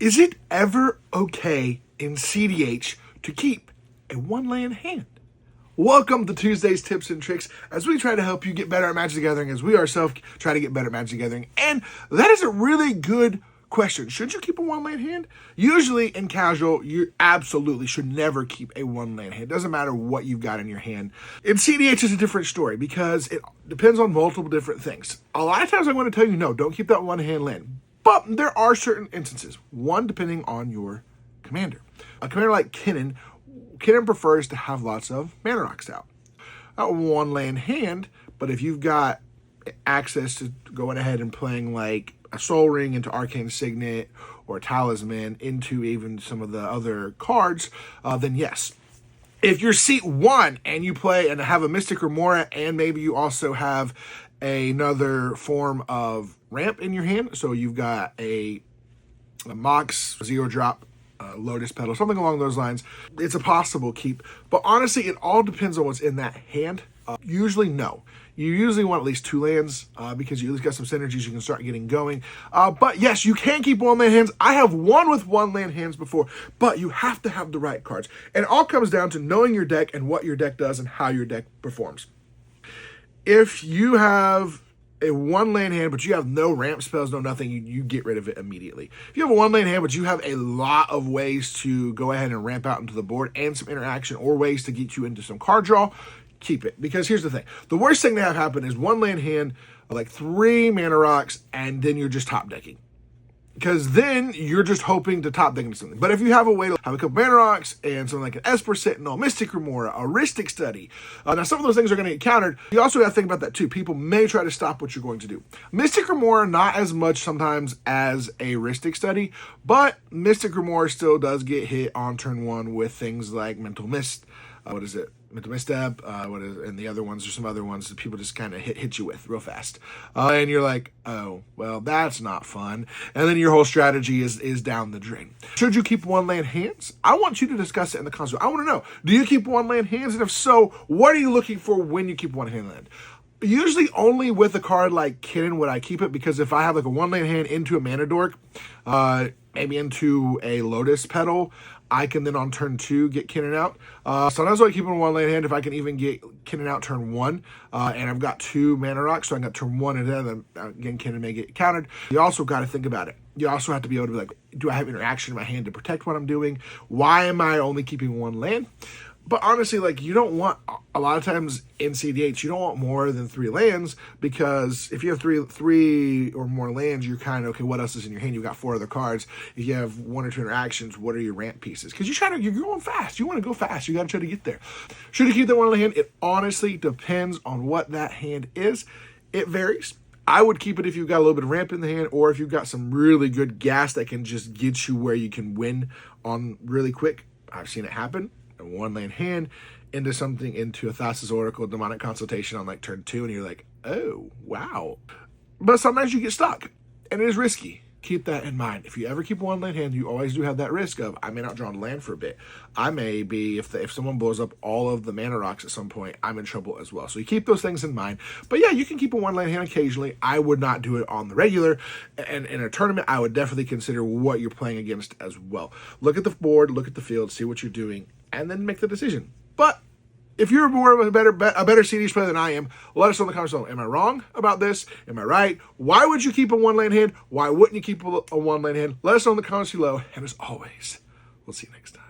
Is it ever okay in cEDH to keep a one-land hand? Welcome to Tuesday's Tips and Tricks, as we try to help you get better at Magic the Gathering, as we ourselves try to get better at Magic the Gathering. And that is a really good question. Should you keep a one-land hand? Usually in casual, you absolutely should never keep a one-land hand. It doesn't matter what you've got in your hand. In cEDH, it's a different story because it depends on multiple different things. A lot of times I'm going to tell you, no, don't keep that one-hand land. But there are certain instances, one depending on your commander. A commander like Kennen prefers to have lots of mana rocks out. Not one land hand, but if you've got access to going ahead and playing like a Soul Ring into Arcane Signet or a Talisman into even some of the other cards, then yes. If you're seat 1 and you play and have a Mystic Remora and maybe you also have another form of ramp in your hand, so you've got a Mox 0-drop Lotus Petal, something along those lines, it's a possible keep. But honestly, it all depends on what's in that hand. Usually, no. You usually want at least 2 lands because you at least got some synergies you can start getting going. But yes, you can keep one-land hands. I have won with one-land hands before, but you have to have the right cards. And it all comes down to knowing your deck and what your deck does and how your deck performs. If you have a one-land hand, but you have no ramp spells, no nothing, you get rid of it immediately. If you have a one-land hand, but you have a lot of ways to go ahead and ramp out into the board and some interaction or ways to get you into some card draw, keep it. Because here's the thing. The worst thing to have happen is one-land hand, like 3 mana rocks, and then you're just top decking. Because then you're just hoping to top deck into something. But if you have a way to have a couple mana rocks and something like an Esper Sentinel, Mystic Remora, a Rhystic Study, now some of those things are going to get countered. You also got to think about that too. People may try to stop what you're going to do. Mystic Remora, not as much sometimes as a Rhystic Study, but Mystic Remora still does get hit on turn 1 with things like Mental Mist. Mental Misstep, and the other ones, there's some other ones that people just kind of hit you with real fast. And you're like, oh, well, that's not fun. And then your whole strategy is down the drain. Should you keep one-land hands? I want you to discuss it in the console. I want to know, do you keep one-land hands? And if so, what are you looking for when you keep one-hand land? Usually only with a card like Kennen would I keep it, because if I have like a one-land hand into a Mana Dork, maybe into a Lotus Petal, I can then on turn 2 get Kennen out. Sometimes I keep it in one-land hand if I can even get Kennen out turn 1. And I've got 2 mana rocks, so I got turn 1 and then again Kennen may get countered. You also got to think about it. You also have to be able to be like, do I have interaction in my hand to protect what I'm doing? Why am I only keeping 1 land? But honestly, like, you don't want, a lot of times in cEDH, you don't want more than 3 lands, because if you have three or more lands, you're kind of, okay, what else is in your hand? You've got 4 other cards. If you have 1 or 2 interactions, what are your ramp pieces? Because you're going fast. You want to go fast. You got to try to get there. Should you keep that one hand? It honestly depends on what that hand is. It varies. I would keep it if you've got a little bit of ramp in the hand, or if you've got some really good gas that can just get you where you can win on really quick. I've seen it happen. A one-land hand into a Thassa's Oracle, Demonic Consultation on like turn 2, and you're like, oh, wow. But sometimes you get stuck, and it is risky. Keep that in mind. If you ever keep a one-land hand, you always do have that risk of, I may not draw land for a bit. I may be, if someone blows up all of the mana rocks at some point, I'm in trouble as well. So you keep those things in mind. But yeah, you can keep a one-land hand occasionally. I would not do it on the regular. And in a tournament, I would definitely consider what you're playing against as well. Look at the board, look at the field, see what you're doing, and then make the decision. But if you're more of a better cEDH player than I am, let us know in the comments below. Am I wrong about this? Am I right? Why would you keep a one-land hand? Why wouldn't you keep a one-land hand? Let us know in the comments below. And as always, we'll see you next time.